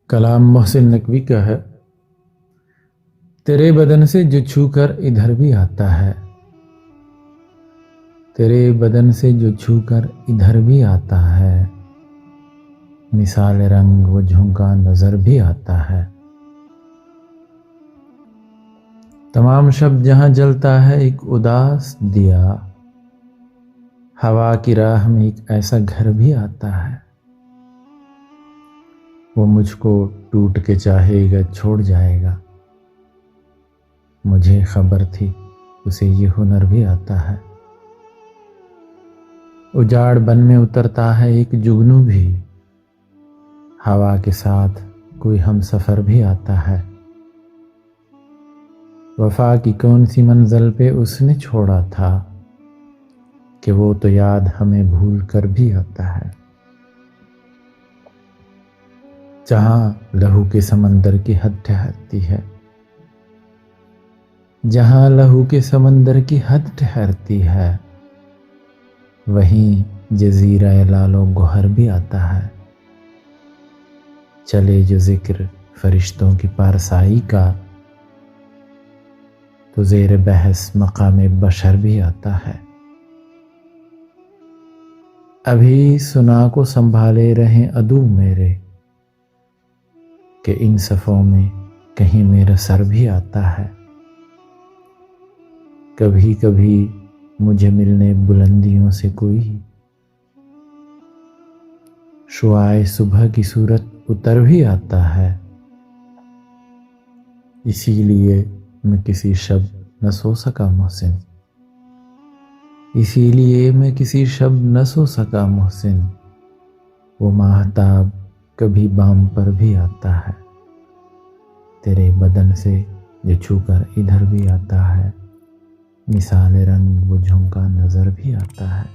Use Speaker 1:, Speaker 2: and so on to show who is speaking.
Speaker 1: کلام محسن نقوی کا ہے۔ تیرے بدن سے جو چھو کر ادھر بھی آتا ہے، تیرے بدن سے جو چھو کر ادھر بھی آتا ہے، مثال رنگ وجہوں کا نظر بھی آتا ہے۔ تمام شب جہاں جلتا ہے ایک اداس دیا، ہوا کی راہ میں ایک ایسا گھر بھی آتا ہے۔ وہ مجھ کو ٹوٹ کے چاہے گا چھوڑ جائے گا، مجھے خبر تھی اسے یہ ہنر بھی آتا ہے۔ اجاڑ بن میں اترتا ہے ایک جگنو بھی، ہوا کے ساتھ کوئی ہم سفر بھی آتا ہے۔ وفا کی کون سی منزل پہ اس نے چھوڑا تھا کہ وہ تو یاد ہمیں بھول کر بھی آتا ہے۔ جہاں لہو کے سمندر کی حد ٹھہرتی ہے، جہاں لہو کے سمندر کی حد ٹھہرتی ہے، وہیں جزیرہ لال و گوہر بھی آتا ہے۔ چلے جو ذکر فرشتوں کی پارسائی کا، تو زیر بحث مقام بشر بھی آتا ہے۔ ابھی سنا کو سنبھالے رہیں عدو میرے، کہ ان صفوں میں کہیں میرا سر بھی آتا ہے۔ کبھی کبھی مجھے ملنے بلندیوں سے کوئی شعاع صبح کی صورت اتر بھی آتا ہے۔ اسی لیے میں کسی شب نہ سو سکا محسن، اسی لیے میں کسی شب نہ سو سکا محسن، وہ ماہتاب کبھی بام پر بھی آتا ہے، تیرے بدن سے جو چھو کر ادھر بھی آتا ہے، مثال رنگ وجہوں کا نظر بھی آتا ہے۔